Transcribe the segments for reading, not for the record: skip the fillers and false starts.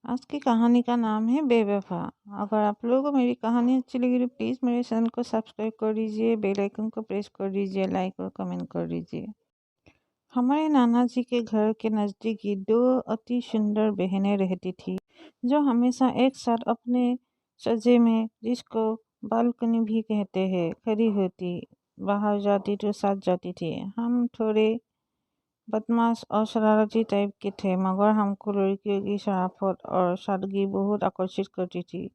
आज की कहानी का नाम है बेवफा। अगर आप लोगों को मेरी कहानी अच्छी लगी तो प्लीज़ मेरे चैनल को सब्सक्राइब कर दीजिए, बेल आइकन को प्रेस कर दीजिए, लाइक और कमेंट कर दीजिए। हमारे नाना जी के घर के नज़दीक ही दो अति सुंदर बहनें रहती थी, जो हमेशा एक साथ अपने सजे में, जिसको बालकनी भी कहते हैं, खड़ी होती। बाहर जाती तो साथ जाती थी। हम थोड़े बदमाश और शरारती टाइप के थे, मगर हमको लड़कियों की शराफत और सादगी बहुत आकर्षित करती थी।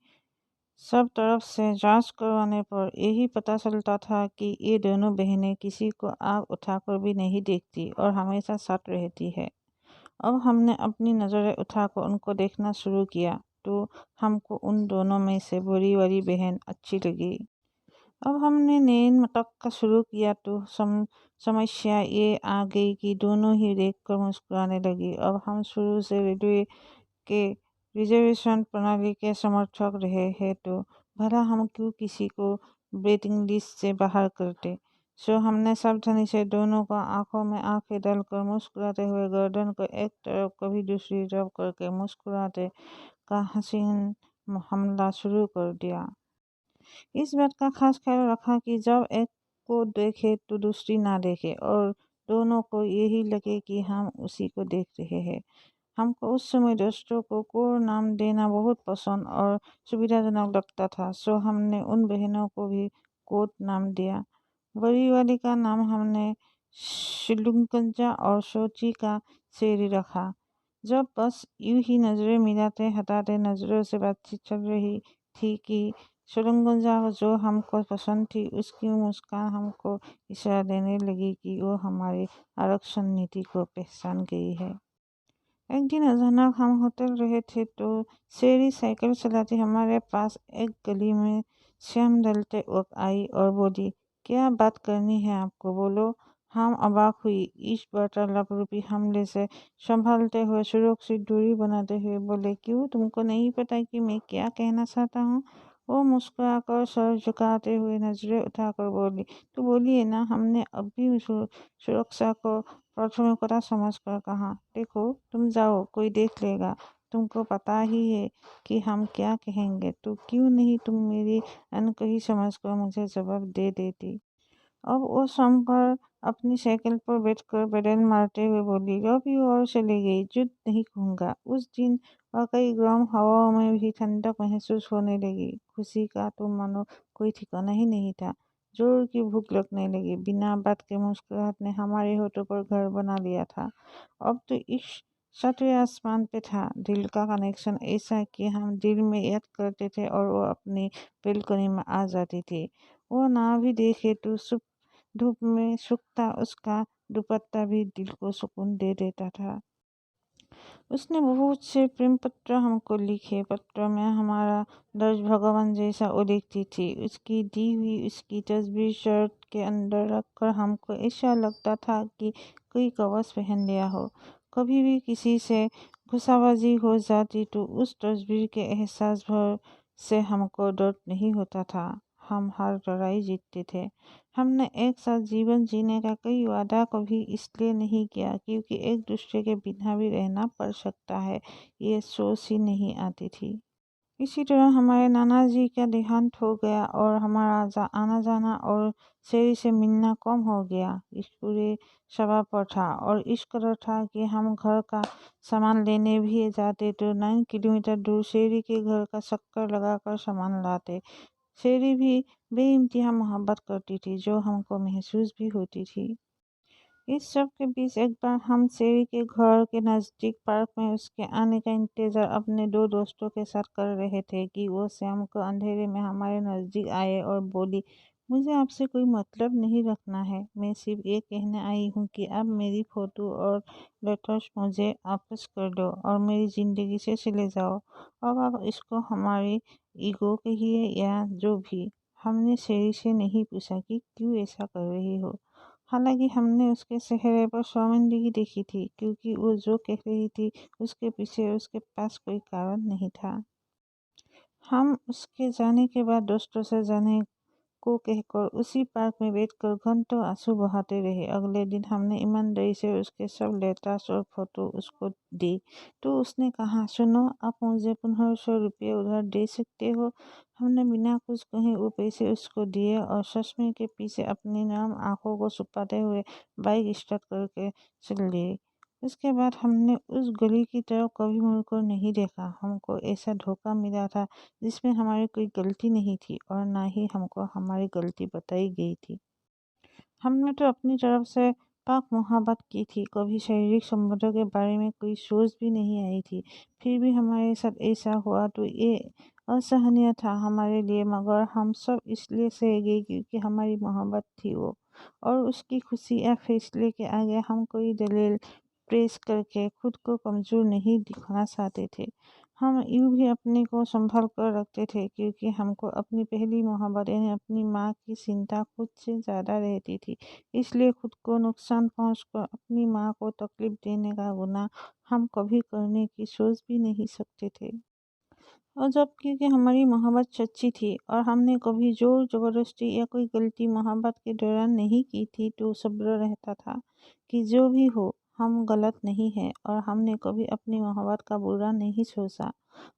सब तरफ से जांच करवाने पर यही पता चलता था कि ये दोनों बहनें किसी को आँख उठाकर भी नहीं देखती और हमेशा साथ रहती है। अब हमने अपनी नज़रें उठाकर उनको देखना शुरू किया, तो हमको उन दोनों में से बड़ी वाली बहन अच्छी लगी। अब हमने नैन मटक्का शुरू किया तो समस्या ये आ गई कि दोनों ही देखकर मुस्कुराने लगी। अब हम शुरू से रेलवे के रिजर्वेशन प्रणाली के समर्थक रहे हैं, तो भला हम क्यों किसी को वेटिंग लिस्ट से बाहर करते। सो हमने सावधानी से दोनों को आंखों में आंखें डालकर मुस्कुराते हुए गर्दन को एक तरफ कभी दूसरी तरफ करके मुस्कुराते का हसीन हमला शुरू कर दिया। इस बात का खास ख्याल रखा कि जब एक को देखे तो दूसरी ना देखे और दोनों को यही लगे कि हम उसी को देख रहे हैं। हमको उस समय दोस्तों को कोड नाम देना बहुत पसंद और सुविधाजनक लगता था, सो हमने उन बहनों को भी कोड नाम दिया। बड़ी वाली का नाम हमने शिलुंगजा और सोची का शेरी रखा। जब बस यूं ही नजरें मिलाते हटाते नजरों से बातचीत चल रही थी कि शिलुंगजा जो हमको पसंद थी, उसकी मुस्कान हमको इशारा देने लगी कि वो हमारी आरक्षण नीति को पहचान गई है। एक दिन अचानक हम होटल रहे थे तो शेरी साइकिल चलाती हमारे पास एक गली में श्याम ढलते वक्त आई और बोली, क्या बात करनी है आपको, बोलो। हम अबाक हुई। इस वार्तालाप रूपी हमले से संभालते हुए सुरक्षित दूरी बनाते हुए बोले, क्यों, तुमको नहीं पता कि मैं क्या कहना चाहता हूँ। वो मुस्कुराकर सर झुकाते हुए नजरें उठाकर बोली, तो बोलिए ना। हमने अभी सुरक्षा को प्राथमिकता समझकर कहा, देखो तुम जाओ, कोई देख लेगा। तुमको पता ही है कि हम क्या कहेंगे, तो क्यों नहीं तुम मेरी अनकही समझकर मुझे जवाब दे देती। अब वो समकर अपनी साइकिल पर बैठकर पेडल मारते हुए बोली, रवि और चली गई। जुद नहीं कहूँगा। उस दिन वाकई गर्म हवाओं में भी ठंडक महसूस होने लगी। खुशी का तो मानो कोई ठिकाना ही नहीं था। जोर की भूख लगने लगी। बिना बात के मुस्कुराहट ने हमारे होठों पर घर बना लिया था। अब तो इस सातवें आसमान पे था। दिल का कनेक्शन ऐसा कि हम दिल में याद करते थे और वो अपनी बेलकनी में आ जाती थी। वो ना भी देखे तो धूप में सूखता उसका दुपट्टा भी दिल को सुकून दे देता था। उसने बहुत से प्रेम पत्र हमको लिखे। पत्र में हमारा दर्द भगवान जैसा वो लिखती थी। उसकी दी हुई उसकी तस्वीर शर्ट के अंदर रखकर हमको ऐसा लगता था कि कोई कवच पहन लिया हो। कभी भी किसी से गुस्साबाजी हो जाती तो उस तस्वीर के एहसास भर से हमको दर्द नहीं होता था। हम हर लड़ाई जीतते थे। हमने एक साथ जीवन जीने का कोई वादा कभी इसलिए नहीं किया क्योंकि एक दूसरे के बिना भी रहना पड़ सकता है, ये सोच ही नहीं आती थी। इसी तरह हमारे नाना जी का देहांत हो गया और हमारा आना जाना और शेरी से मिलना कम हो गया। इस पूरे सभा पर था और इस कदर था कि हम घर का सामान लेने भी जाते तो 9 किलोमीटर दूर शेरी के घर का चक्कर लगाकर सामान लाते। शेरी भी बेइंतहा मोहब्बत करती थी, जो हमको महसूस भी होती थी। इस सब के बीच एक बार हम शेरी के घर के नज़दीक पार्क में उसके आने का इंतजार अपने दो दोस्तों के साथ कर रहे थे कि वो शाम को अंधेरे में हमारे नज़दीक आए और बोली, मुझे आपसे कोई मतलब नहीं रखना है। मैं सिर्फ ये कहने आई हूँ कि अब मेरी फ़ोटो और लेटर्स मुझे वापस कर दो और मेरी ज़िंदगी से चले जाओ। अब आप इसको हमारी ईगो कहिए या जो भी। हमने शेरी से नहीं पूछा कि क्यों ऐसा कर रही हो। हालांकि हमने उसके चेहरे पर शर्मिंदगी देखी थी, क्योंकि वो जो कह रही थी उसके पीछे उसके पास कोई कारण नहीं था। हम उसके जाने के बाद दोस्तों से जाने को कहकर उसी पार्क में बैठकर घंटों आंसू बहाते रहे। अगले दिन हमने ईमानदारी से उसके सब लेटर्स और फोटो उसको दी तो उसने कहा, सुनो, आप मुझे 1500 रुपये उधार दे सकते हो। हमने बिना कुछ कहे वो पैसे उसको दिए और चश्मे के पीछे अपनी नरम आंखों को छुपाते हुए बाइक स्टार्ट करके चल दिए। उसके बाद हमने उस गली की तरफ कभी मुड़कर नहीं देखा। हमको ऐसा धोखा मिला था जिसमें हमारी कोई गलती नहीं थी और ना ही हमको हमारी गलती बताई गई थी। हमने तो अपनी तरफ से पाक मुहब्बत की थी, कभी शारीरिक संबंधों के बारे में कोई सोच भी नहीं आई थी। फिर भी हमारे साथ ऐसा हुआ तो ये असहनीय था हमारे लिए, मगर हम सब इसलिए सह गए क्योंकि हमारी मोहब्बत थी वो। और उसकी खुशी या फैसले के आगे हम कोई दलील पेश करके खुद को कमज़ोर नहीं दिखाना चाहते थे। हम यूँ भी अपने को संभाल कर रखते थे क्योंकि हमको अपनी पहली मोहब्बत यानी अपनी माँ की चिंता खुद से ज़्यादा रहती थी। इसलिए खुद को नुकसान पहुँचाकर अपनी माँ को तकलीफ देने का गुनाह हम कभी करने की सोच भी नहीं सकते थे। और जब क्योंकि हमारी मोहब्बत सच्ची थी और हमने कभी जोर ज़बरदस्ती या कोई गलती मोहब्बत के दौरान नहीं की थी तो सब्र रहता था कि जो भी हो हम गलत नहीं हैं और हमने कभी अपनी मोहब्बत का बुरा नहीं सोचा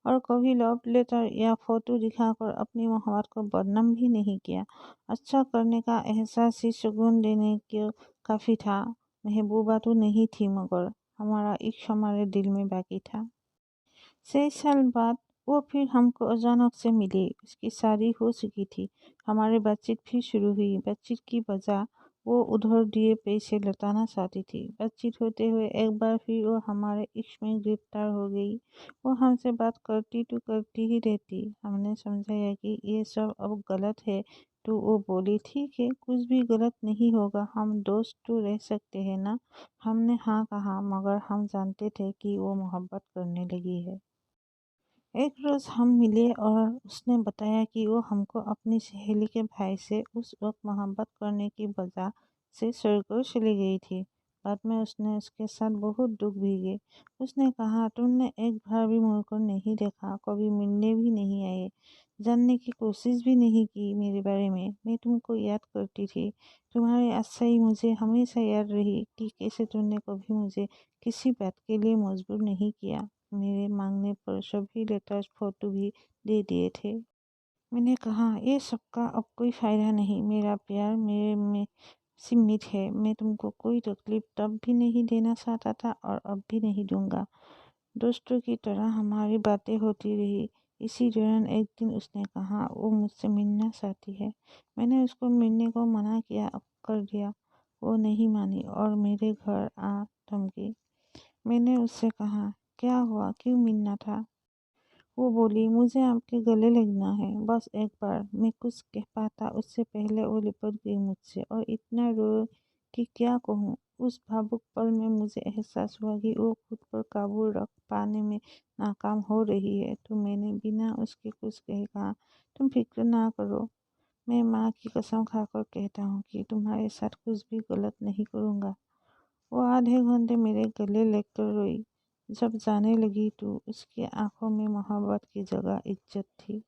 और कभी लव लेटर या फ़ोटो दिखाकर अपनी मोहब्बत को बदनाम भी नहीं किया। अच्छा करने का एहसास ही सुकून देने के काफ़ी था। महबूबा तो नहीं थी मगर हमारा इश्क हमारे दिल में बाकी था। 6 साल बाद वो फिर हमको अचानक से मिली। उसकी शादी हो चुकी थी। हमारी बातचीत फिर शुरू हुई। बातचीत की वजह वो उधार दिए पैसे लौटाना चाहती थी। बातचीत होते हुए एक बार फिर वो हमारे इश्क में गिरफ्तार हो गई। वो हमसे बात करती तो करती ही रहती। हमने समझाया कि ये सब अब गलत है तो वो बोली, ठीक है, कुछ भी गलत नहीं होगा, हम दोस्त तो रह सकते हैं ना। हमने हाँ कहा, मगर हम जानते थे कि वो मोहब्बत करने लगी है। एक रोज़ हम मिले और उसने बताया कि वो हमको अपनी सहेली के भाई से उस वक्त मोहब्बत करने की वजह से छोड़कर चली गई थी। बाद में उसने उसके साथ बहुत दुख भी किए। उसने कहा, तुमने एक बार भी मुड़कर नहीं देखा, कभी मिलने भी नहीं आए, जानने की कोशिश भी नहीं की मेरे बारे में। मैं तुमको याद करती थी। तुम्हारी अच्छाई मुझे हमेशा याद रही कि कैसे तुमने कभी मुझे किसी बात के लिए मजबूर नहीं किया। मेरे मांगने पर सभी लेटर्स फोटो भी दे दिए थे। मैंने कहा, ये सबका अब कोई फ़ायदा नहीं। मेरा प्यार मेरे में सीमित है। मैं तुमको कोई तकलीफ तब भी नहीं देना चाहता था और अब भी नहीं दूंगा। दोस्तों की तरह हमारी बातें होती रही। इसी दौरान एक दिन उसने कहा वो मुझसे मिलना चाहती है। मैंने उसको मिलने को मना किया कर दिया। वो नहीं मानी और मेरे घर आ धमकी। मैंने उससे कहा, क्या हुआ, क्यों मिलना था? वो बोली, मुझे आपके गले लगना है, बस एक बार। मैं कुछ कह पाता उससे पहले वो लिपट गई मुझसे और इतना रोई कि क्या कहूँ। उस भावुक पल में मुझे एहसास हुआ कि वो खुद पर काबू रख पाने में नाकाम हो रही है। तो मैंने बिना उसके कुछ कहे कहा, तुम फिक्र ना करो, मैं माँ की कसम खाकर कहता हूँ कि तुम्हारे साथ कुछ भी गलत नहीं करूँगा। वो आधे घंटे मेरे गले लगकर रोई। जब जाने लगी तो उसकी आंखों में मोहब्बत की जगह इज्जत थी।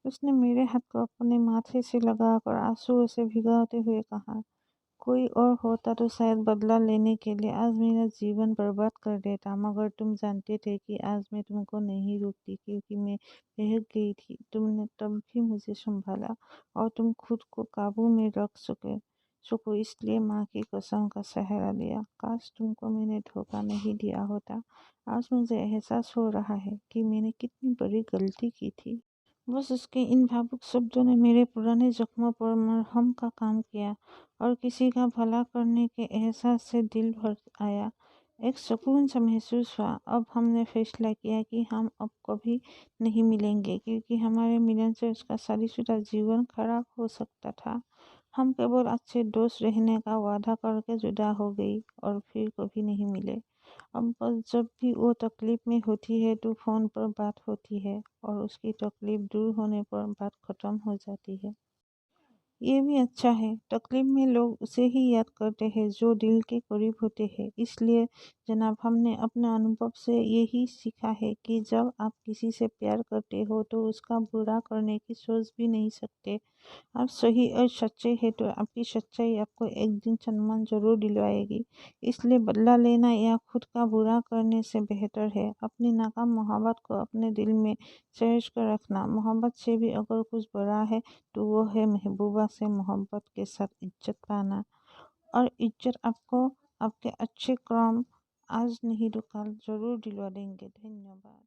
उसने मेरे हाथ को अपने माथे से लगाकर आंसुओं से भिगाते हुए कहा, कोई और होता तो शायद बदला लेने के लिए आज मेरा जीवन बर्बाद कर देता, मगर तुम जानते थे कि आज मैं तुमको नहीं रोकती क्योंकि मैं बहक गई थी। तुमने तब भी मुझे संभाला और तुम खुद को काबू में रख सको इसलिए माँ की कसम का सहारा लिया। काश तुमको मैंने धोखा नहीं दिया होता। आज मुझे एहसास हो रहा है कि मैंने कितनी बड़ी गलती की थी। बस उसके इन भावुक शब्दों ने मेरे पुराने जख्मों पर मरहम का काम किया और किसी का भला करने के एहसास से दिल भर आया। एक सुकून सा महसूस हुआ। अब हमने फैसला किया कि हम अब कभी नहीं मिलेंगे क्योंकि हमारे मिलन से उसका शादीशुदा जीवन खराब हो सकता था। हम केवल अच्छे दोस्त रहने का वादा करके जुदा हो गई और फिर कभी नहीं मिले। अब बस जब भी वो तकलीफ में होती है तो फ़ोन पर बात होती है और उसकी तकलीफ दूर होने पर बात ख़त्म हो जाती है। ये भी अच्छा है। तकलीफ में लोग उसे ही याद करते हैं जो दिल के करीब होते हैं। इसलिए जनाब, हमने अपने अनुभव से यही सीखा है कि जब आप किसी से प्यार करते हो तो उसका बुरा करने की सोच भी नहीं सकते। आप सही और सच्चे हैं तो आपकी सच्चाई आपको एक दिन सम्मान जरूर दिलवाएगी। इसलिए बदला लेना या खुद का बुरा करने से बेहतर है अपनी नाकाम मोहब्बत को अपने दिल में सहेज कर रखना। मोहब्बत से भी अगर कुछ बड़ा है तो वो है महबूबा से मोहब्बत के साथ इज्जत पाना। और इज्जत आपको आपके अच्छे कर्म आज नहीं तो कल जरूर दिलवा देंगे। धन्यवाद।